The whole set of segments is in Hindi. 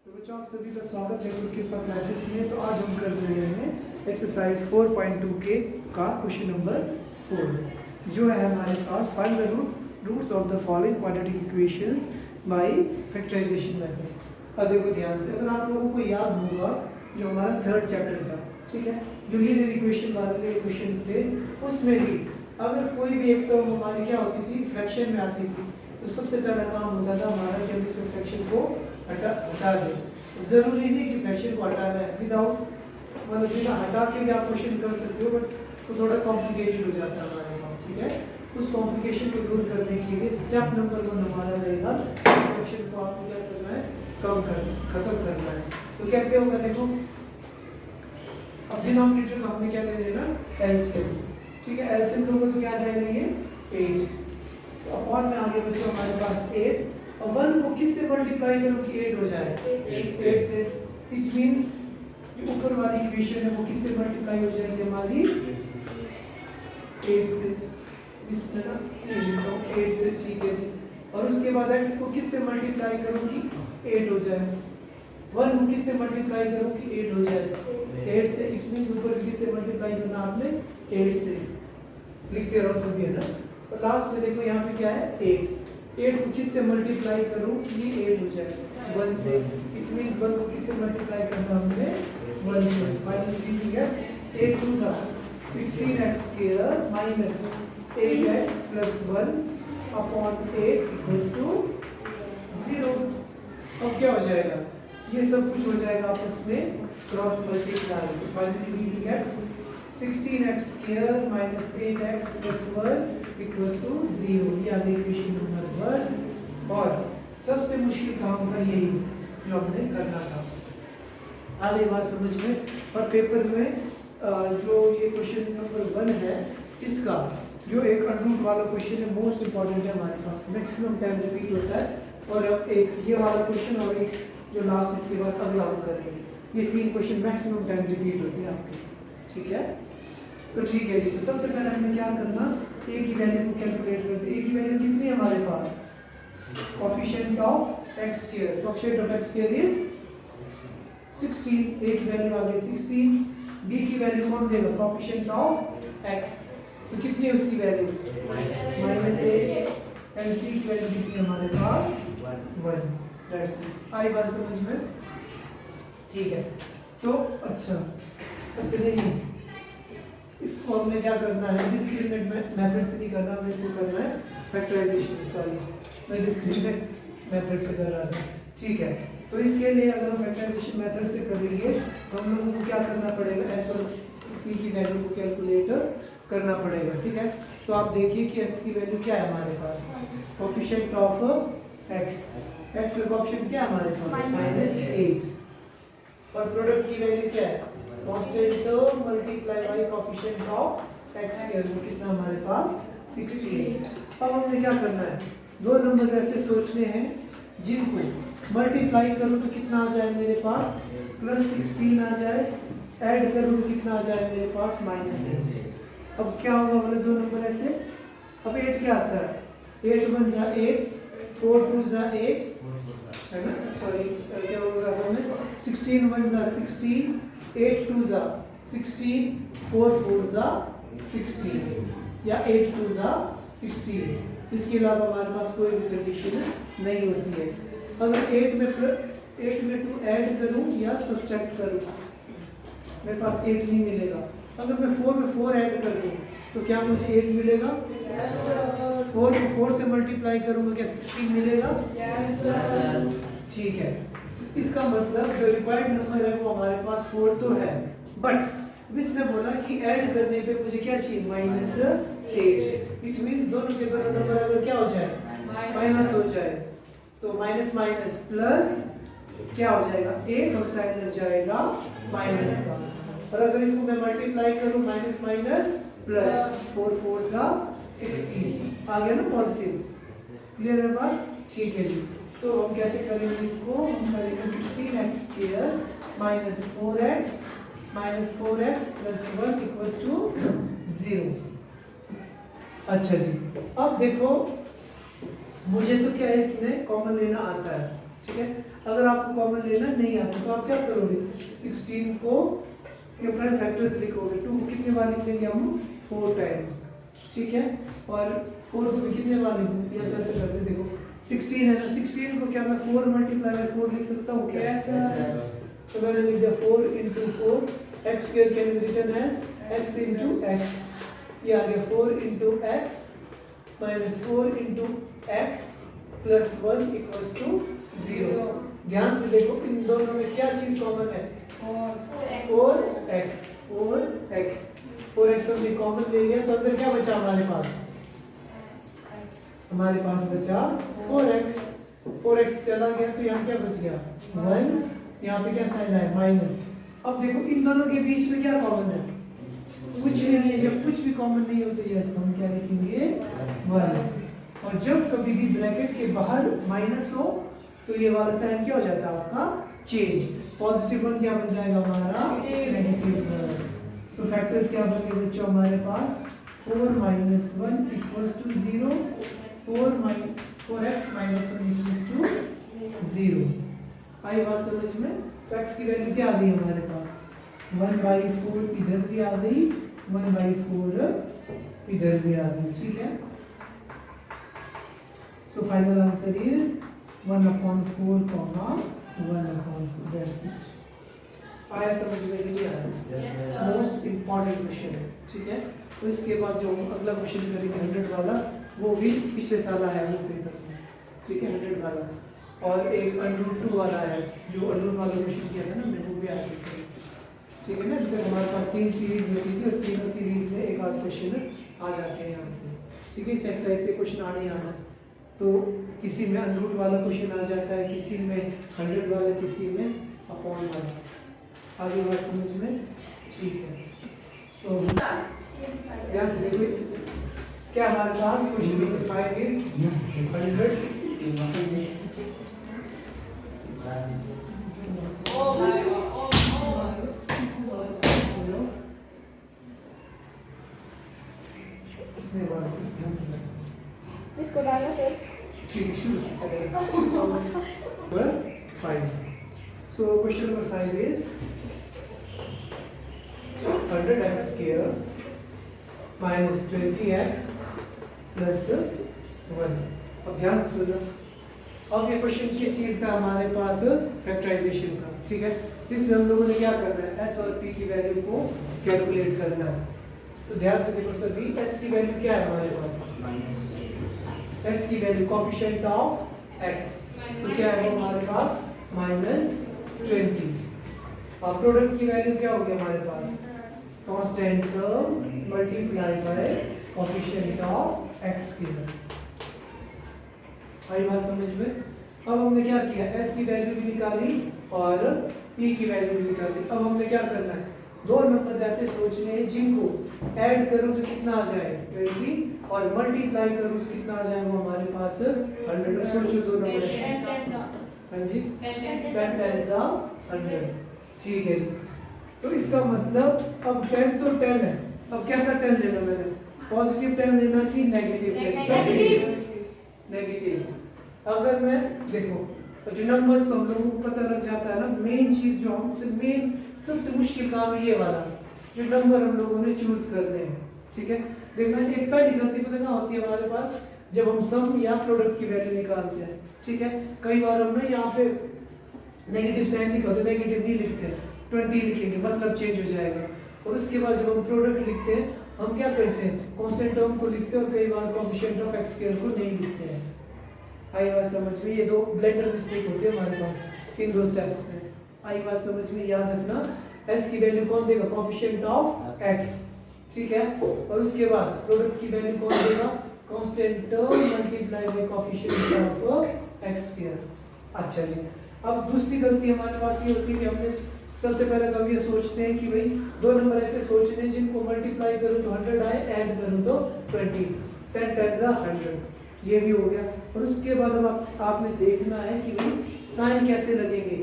तो बच्चों आप सभी का स्वागत है गुरकृपा क्लासेस में। तो आज हम कर रहे हैं एक्सरसाइज 4.2 के का क्वेश्चन नंबर 4 जो है हमारे पास find the roots of the following quadratic equations by factorisation method. अब देखो ध्यान से, अगर आप लोगों को याद होगा जो हमारा थर्ड चैप्टर था, ठीक है, जो लीनियर इक्वेशन वाले इक्वेशंस थे, उसमें भी अगर कोई भी एक टर्म हमारी क्या होती थी, फ्रैक्शन में आती थी, तो सबसे पहला काम होता था हमारा कि हम इस फ्रैक्शन को हटा दें। जरूरी नहीं कि फ्रैक्शन को हटाना है, विदाउट मतलब बिना हटा के भी आप क्वेश्चन कर सकते हो, बट वो थोड़ा कॉम्प्लिकेटेड हो जाता है हमारे पास, ठीक है। उस कॉम्प्लिकेशन को दूर करने के लिए स्टेप नंबर 1 हमारा रहेगा फ्रैक्शन को आपको क्या करना है, खत्म करना है। तो कैसे होगा देखो, अब डिनोमिनेटर में हमने क्या ले लेना, एलसीएम, ठीक है। एलसीएम लोगों तो क्या आ जाएगा ये 8, तो अपॉन में आगे बच्चों हमारे पास 8 और 1 को किससे मल्टीप्लाई करो कि 8 हो जाए, 8 से। इट मींस जो ऊपर वाली इक्वेशन है वो किससे मल्टीप्लाई हो जाएगी हमारी 8 से, इसमें ना 8 से, ठीक है जी। और उसके बाद x को किससे मल्टीप्लाई करो कि 8 हो जाए, 1 को किससे मल्टीप्लाई करो कि 8 हो जाए, 8 से। इट मींस ऊपर किससे मल्टीप्लाई करना आपने 8 से, लिखते रहो सभी, है ना। और लास्ट में देखो यहाँ पे क्या है 8 को किससे मल्टीप्लाई करूं कि ये 8 हो जाए 1 से। इट मींस 1 को किससे मल्टीप्लाई करना हमने 1 से। फाइनली ठीक है, 8 2 था 16x square minus 8x plus 1 upon 8 equals to 0। अब क्या हो जाएगा, ये सब कुछ हो जाएगा आपस में क्रॉस मल्टीप्लाई। तो फाइनली ठीक है 16x square minus 8x plus 1 equals to 0। ये आ गई इक्वेशन नंबर 1। और सबसे मुश्किल काम था यही जो हमने करना था, आ गई बात समझ में। और पेपर में जो ये क्वेश्चन नंबर 1 है, इसका जो एक अंडरूट वाला क्वेश्चन है मोस्ट इंपॉर्टेंट है हमारे पास, मैक्सिमम टाइम रिपीट होता है। और अब एक ये वाला क्वेश्चन और एक जो लास्ट इसके बाद अगला हम करेंगे, ये 3 क्वेश्चन मैक्सिमम टाइम रिपीट होते हैं आपके, ठीक है। तो ठीक है जी, तो सबसे पहले हमें क्या करना, a की वैल्यू को कैलकुलेट करते हैं। a की वैल्यू कितनी है हमारे पास, coefficient of x square, coefficient of x square is 16, a की वैल्यू आ गई 16। b की वैल्यू कौन देगा, कोएफिशिएंट ऑफ x, तो कितनी है उसकी वैल्यू -8, एंड c की वैल्यू कितनी है हमारे पास 1। That's it. आई बात समझ में, ठीक है। तो अच्छा नहीं, इसको हमने क्या करना है, डिस्क्रिमिनेट मेथड से नहीं करना, हमें इसको करना है फैक्टराइजेशन से। सॉरी, मैं डिस्क्रिमिनेट मेथड से कर रहा था, ठीक है। तो इसके लिए अगर हम फैक्टराइजेशन मेथड से करेंगे तो हम लोगों को क्या करना पड़ेगा, s और p की वैल्यू को कैलकुलेट करना पड़ेगा, ठीक है। तो आप देखिए कि s की वैल्यू क्या है हमारे पास, कोएफिशिएंट ऑफ x का कोएफिशिएंट क्या है हमारे पास -8, और प्रोडक्ट की वैल्यू क्या है, constant multiply by coefficient of x square, वो कितना हमारे पास 16। अब हमने क्या करना है, दो नंबर ऐसे सोचने हैं जिनको मल्टीप्लाई करूं तो कितना आ जाए मेरे पास +16 आ जाए, ऐड करूं तो कितना आ जाए मेरे पास -8। अब क्या होगा, मतलब दो नंबर ऐसे, अब 8 क्या आता है, 8 1 जा 8, 4 2 जा 8, है ना, सॉरी क्या होगा हमें 16 1 जा 16, 8 2 जा 16, 4 4 जा 16, या 8 2 जा 16। इसके अलावा हमारे पास कोई भी कंडीशन नहीं होती है। अगर 8 में 2 ऐड करूं या सब्सट्रैक्ट करूं, मेरे पास 8 नहीं मिलेगा। अगर मैं 4 में 4 ऐड कर दूं तो क्या मुझे 8 मिलेगा, 4 को 4 से मल्टीप्लाई करूंगा क्या 16 मिलेगा, ठीक है। इसका मतलब जो रिक्वायर्ड नंबर है वो हमारे पास 4 तो है, बट इसने बोला कि ऐड करने पे मुझे क्या चाहिए, -8। इट मींस दोनों के दोनों नंबर अगर क्या हो जाए, माइनस हो जाए, तो माइनस माइनस प्लस क्या हो जाएगा, 8 और साइड लग जाएगा माइनस का। और अगर इसको मैं मल्टीप्लाई करूं माइनस माइनस प्लस, 4 4 जा 16 आ गया ना पॉजिटिव। क्लियर है बात, ठीक है जी। तो हम कैसे करेंगे इसको, हम करेंगे 16x square minus 4x plus 1 equals to 0। अच्छा जी, अब देखो मुझे तो क्या है इसमें कॉमन लेना आता है, ठीक है। अगर आपको कॉमन लेना नहीं आता तो आप क्या करोगे, 16 को डिफरेंट फैक्टर्स लिखोगे। 2 को कितने बार लिखेंगे हम, 4 टाइम्स, ठीक है। और 4 को भी कितने बार लिखोगे, या तो ऐसे करते हैं, देखो 16 है ना, 16 को क्या मैं 4 मल्टीप्लाई बाय 4 लिख सकता हूँ क्या? Yes, sir. तो मैंने लिख दिया 4 into 4, x square can be written as x into x, ये आ गया 4 into x minus 4 into x plus 1 equals to 0। ध्यान से देखो इन दोनों में क्या चीज कॉमन है, 4x, 4x हमने कॉमन ले लिया, तो अंदर क्या बचा हमारे पास, हमारे पास बचा 4x चला गया, तो यहाँ क्या बच गया 1, यहाँ पे क्या साइन है माइनस। अब देखो इन दोनों के बीच में क्या कॉमन है, कुछ नहीं है। जब कुछ भी कॉमन नहीं होता यस हम क्या लिखेंगे 1, और जब कभी भी ब्रैकेट के बाहर माइनस हो तो ये वाला साइन क्या हो जाता है आपका चेंज, पॉजिटिव 1 क्या बन जाएगा हमारा नेगेटिव 1। तो फैक्टर्स क्या बन गए बच्चों हमारे पास, 4 minus 1 equals to 0, 4x minus 1 equals to 0। आई बात समझ में? तो x की वैल्यू क्या आ गई हमारे पास, 1/4 इधर भी आ गई, 1/4 इधर भी आ गई, ठीक है। So final answer is 1/4 comma 1/4, that's it. आया समझ में नहीं आया? मोस्ट इम्पॉर्टेंट क्वेश्चन है, ठीक है। तो इसके बाद जो अगला क्वेश्चन करेंगे 100 वाला, वो भी पिछले साल आया है वो पेपर में, ठीक है, 100 वाला। और एक √2 वाला है, जो √2 वाला क्वेश्चन किया था ना मैंने, वो भी आया है, ठीक है ना। अभी तक हमारे पास 3 सीरीज में थी और तीनों सीरीज में एक आध क्वेश्चन आ जाते हैं यहाँ से, ठीक है। इस एक्सरसाइज से क्वेश्चन आने आना, तो किसी में √2 वाला क्वेश्चन आ जाता है, किसी में 100 वाला, किसी में अपॉन वाला। आगे बात समझ में, ठीक है। तो ध्यान से देखो क्या हमारे पास question number 5 is 100। Oh my god, oh my कितने बार ध्यान से देखो। इसको डालना सर। ठीक है, शुरू से करेंगे। 5। So question number 5 is 100x square minus 20x plus 1। अब ध्यान से सुनो, अब ये क्वेश्चन किस चीज का हमारे पास, फैक्टराइजेशन का, ठीक है। इसमें हम लोगों ने क्या करना है, s और p की वैल्यू को कैलकुलेट करना है। तो ध्यान से देखो सभी, s की वैल्यू क्या है हमारे पास, s की वैल्यू कोएफिशिएंट ऑफ x, तो क्या है वो हमारे पास -20। और प्रोडक्ट की वैल्यू क्या होगी हमारे पास, constant term multiply by coefficient of x square. आई बात समझ में? अब हमने क्या किया, s की वैल्यू भी निकाली और p की वैल्यू भी निकाली। अब हमने क्या करना है, दो नंबर्स ऐसे सोचने हैं जिनको ऐड करूं तो कितना आ जाए 20, और मल्टीप्लाई करूं तो कितना आ जाए वो हमारे पास 100। सोचो दो नंबर ऐसे, हाँ जी 10 10 100, ठीक है जी। तो इसका मतलब अब 10 तो 10 है, अब कैसा 10 लेना मैंने, पॉजिटिव 10 लेना कि नेगेटिव? नेगेटिव। अगर मैं देखो तो जो नंबर्स तो हम लोगों को पता लग जाता है ना, मेन चीज जो हमसे मेन सबसे मुश्किल काम ये वाला, जो नंबर हम लोगों ने चूज करने हैं, ठीक है। देखना एक पहली गलती पता क्या होती है हमारे पास, जब हम सम या प्रोडक्ट की वैल्यू निकालते हैं, ठीक है। कई बार हम ना यहाँ पे नेगेटिव साइन लिखा होता है, नेगेटिव नहीं लिखते, 20 लिखेंगे मतलब चेंज हो जाएगा। और उसके बाद जब हम प्रोडक्ट लिखते हैं हम क्या करते हैं, कांस्टेंट टर्म को लिखते हैं और कई बार कोएफिशिएंट ऑफ x स्क्वायर को नहीं लिखते हैं। आई बात समझ में? ये दो ब्लेंडर मिस्टेक होते हैं हमारे पास इन दो स्टेप्स में। आई बात समझ में? याद रखना s की वैल्यू कौन देगा, कोएफिशिएंट ऑफ x, ठीक है। और उसके बाद प्रोडक्ट की वैल्यू कौन देगा, constant term multiply by coefficient of x square. अच्छा जी, अब दूसरी गलती हमारे पास ये होती है कि हमने सबसे पहले तो हम ये सोचते हैं कि भाई दो नंबर ऐसे सोचने हैं जिनको मल्टीप्लाई करूं तो 100 आए, ऐड करूं तो 20, 10 10 100, ये भी हो गया। और उसके बाद अब आपने देखना है कि भाई साइन कैसे लगेंगे,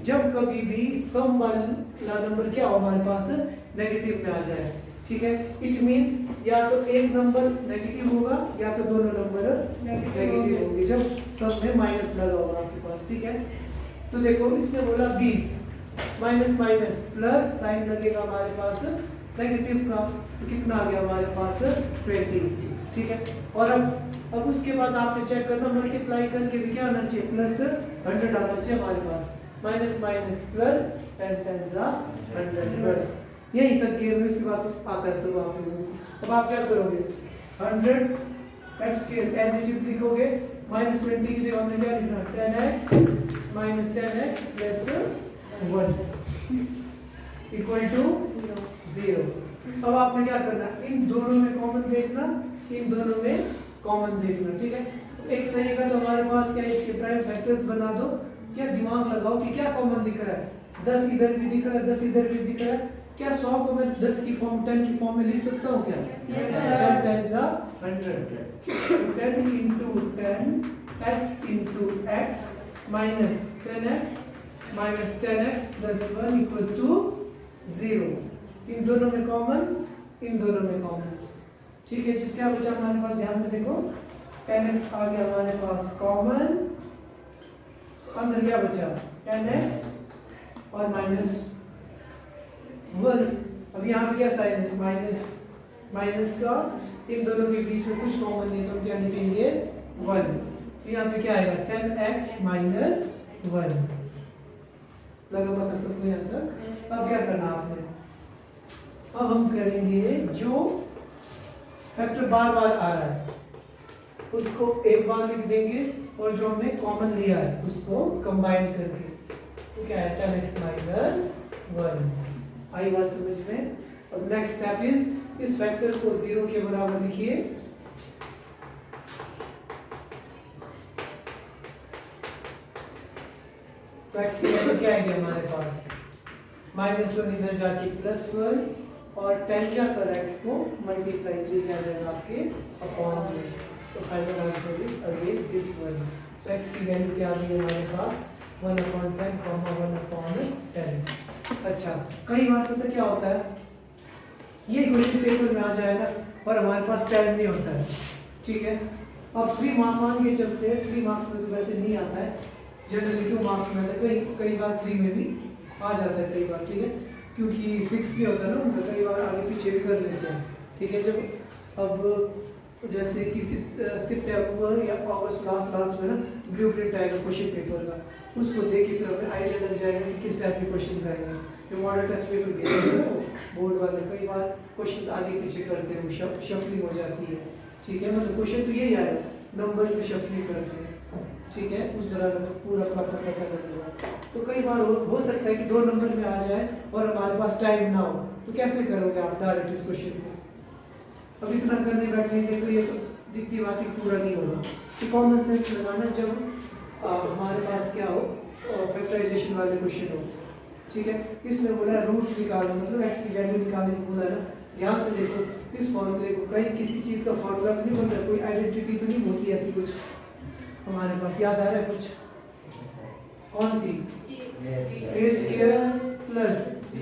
जब कभी भी सम वाला नंबर क्या हो हमारे पास नेगेटिव में आ जाए। ठीक है, इट मींस या तो एक नंबर नेगेटिव होगा या तो दोनों नंबर नेगेटिव होंगे जब सब में माइनस लगा होगा आपके पास। ठीक है, तो देखो इसने बोला 20 माइनस माइनस प्लस साइन लगेगा हमारे पास नेगेटिव का, तो कितना आ गया हमारे पास 20। ठीक है, और अब उसके बाद आपने चेक करना मल्टीप्लाई करके भी क्या आना चाहिए, प्लस 100 आना चाहिए हमारे पास। माइनस माइनस प्लस 10 10 जा 100, बस यही तक गेम है, उसके बाद तो आता है सब आप लोगों को। अब आप क्या करोगे, 100 x square as it is लिखोगे, माइनस 20 की जगह हमने क्या लिखना, 10x minus 10x plus 1 equal to 0। अब आपने क्या करना, इन दोनों में कॉमन देखना, इन दोनों में कॉमन देखना। ठीक है, एक तरीका तो हमारे पास क्या है, इसके प्राइम फैक्टर्स बना दो या दिमाग लगाओ कि क्या कॉमन दिख रहा है, 10 इधर भी दिख रहा है 10 इधर भी दिख रहा है, क्या 100 को मैं 10 की फॉर्म 10 की फॉर्म में लिख सकता हूँ क्या? Yes, sir. 10 जा 100, 10 into 10 x into x minus 10x minus 10x plus 1 equals to 0। इन दोनों में कॉमन, इन दोनों में कॉमन। ठीक है जी, क्या बचा हमारे पास, ध्यान से देखो, 10x आ गया हमारे पास कॉमन, अंदर क्या बचा 10x और माइनस 1। अब यहाँ पे क्या साइन है, माइनस माइनस का, इन दोनों के बीच में कुछ कॉमन नहीं तो हम क्या लिखेंगे 1। तो यहाँ पे क्या आएगा 10x माइनस 1, लगा पता सबको यहाँ तक। अब क्या करना आपने, अब हम करेंगे जो फैक्टर बार बार आ रहा है उसको एक बार लिख देंगे और जो हमने कॉमन लिया है उसको कंबाइन करके, तो क्या है 10x माइनस 1। आई बात समझ में। अब नेक्स्ट स्टेप इज इस फैक्टर को 0 के बराबर लिखिए, तो x की वैल्यू क्या आएगी हमारे पास, माइनस 1 इधर जाके प्लस 1 और 10 क्या कर x को मल्टीप्लाई 3 क्या जाएगा आपके अपॉन में, तो final answer is again this one. तो x की वैल्यू क्या आ गई हमारे पास 1/10 1/10। अच्छा, कई बार पता क्या होता है, ये क्वेश्चन पेपर में आ जाएगा और हमारे पास टाइम नहीं होता है। ठीक है, अब 3 मार्क्स मान के चलते हैं, 3 मार्क्स में तो वैसे नहीं आता है, जनरली 2 मार्क्स में आता है, कई बार 3 में भी आ जाता है कई बार। ठीक है, क्योंकि फिक्स भी होता है ना उनका, कई बार आगे पीछे भी कर लेते हैं। ठीक है, जब अब जैसे कि सितंबर या अगस्त लास्ट में ना ब्लूप्रिंट आएगा क्वेश्चन पेपर का, उसको देख के फिर हमें आइडिया लग जाएगा कि किस टाइप के क्वेश्चंस आएंगे। जो मॉडल टेस्ट पेपर भेजते हैं ना बोर्ड वाले, कई बार क्वेश्चंस आगे पीछे करते हैं, शफलिंग हो जाती है। ठीक है, मतलब क्वेश्चन तो यही आएगा, नंबर्स में शफलिंग करते हैं। ठीक है, उस दौरान पूरा प्रॉपर पता कर लेगा। तो कई बार हो सकता है कि 2 नंबर में आ जाए और हमारे पास टाइम ना हो, तो कैसे करोगे आप डायरेक्ट इस क्वेश्चन को। अब इतना करने बैठेंगे तो ये तो दिखती बात ही पूरा नहीं होगा। तो कॉमन सेंस लगाना जब हमारे पास क्या हो, फैक्टराइजेशन वाले क्वेश्चन हो। ठीक है, इसने बोला रूट्स निकालना, मतलब x की वैल्यू निकालने को बोला ना। ध्यान से देखो इस फॉर्मूले को, कहीं किसी चीज का फॉर्मूला तो नहीं बनता, कोई आइडेंटिटी तो नहीं होती ऐसी कुछ हमारे पास, याद आ रहा है कुछ, कौन सी, a square plus b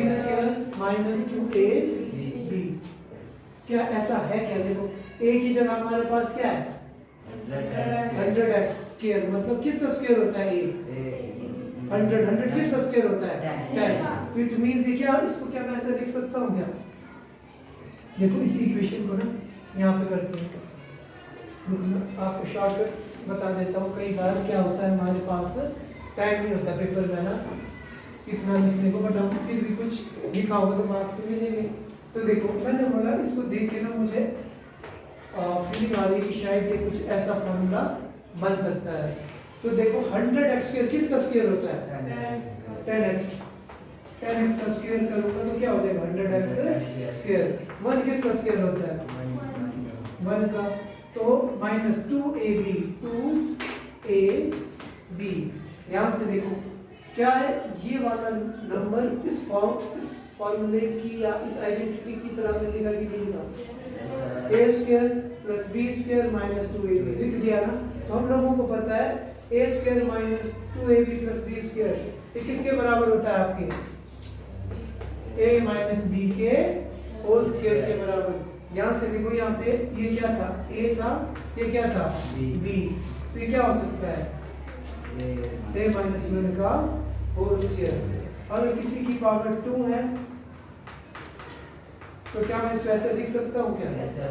square minus 2ab। क्या ऐसा है क्या, देखो a की जगह हमारे पास क्या है 100x स्क्वायर, मतलब किसका स्क्वायर होता है a, 100 किसका स्क्वायर होता है 10। इट मींस ये क्या, इसको क्या मैं ऐसे लिख सकता हूँ क्या, देखो इसी इक्वेशन को ना यहाँ पे करते हैं, आपको शॉर्टकट बता देता हूँ। कई बार क्या होता है हमारे पास टाइम नहीं होता पेपर में ना इतना लिखने को, बट हम फिर भी कुछ लिखा होगा तो मार्क्स तो मिलेंगे। तो देखो मैंने बोला इसको देख के ना मुझे फीलिंग आ रही है कि शायद ये कुछ ऐसा फॉर्मूला बन सकता है। तो देखो 100x स्क्वायर किसका स्क्वायर होता है 10x, 10x का स्क्वायर करूंगा तो क्या हो जाएगा 100x स्क्वायर। 1 किसका स्क्वायर होता है 1 का, तो माइनस 2ab, 2ab। ध्यान से देखो क्या है, ये वाला नंबर इस फॉर्मूले की या इस आइडेंटिटी की तरह मिलेगा कि नहीं मिलेगा, a square plus b square minus 2ab लिख दिया ना। तो हम लोगों को पता है a square minus 2ab plus b square ये किसके बराबर होता है आपके, a माइनस b के होल स्क्वायर के बराबर। यहाँ से देखो, यहाँ पे ये क्या था, a था, ये क्या था, b। तो ये क्या हो सकता है, a माइनस 1 का होल स्क्वायर। अगर किसी की पावर 2 है तो क्या मैं इसको ऐसे लिख सकता हूँ क्या? जैसे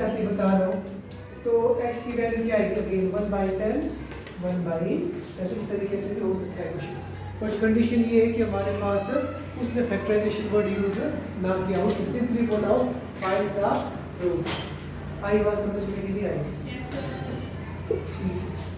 ऐसे बता रहा हूँ। तो x की वैल्यू क्या है, अगेन 1/10, 1/10, इस तरीके से भी हो सकता है क्वेश्चन। बट कंडीशन ये है कि हमारे पास उसने फैक्टराइजेशन वर्ड यूज ना किया हो, तो सिंपली बोला हो फाइंड द रूट। आई बात समझ में नहीं आई? ठीक है।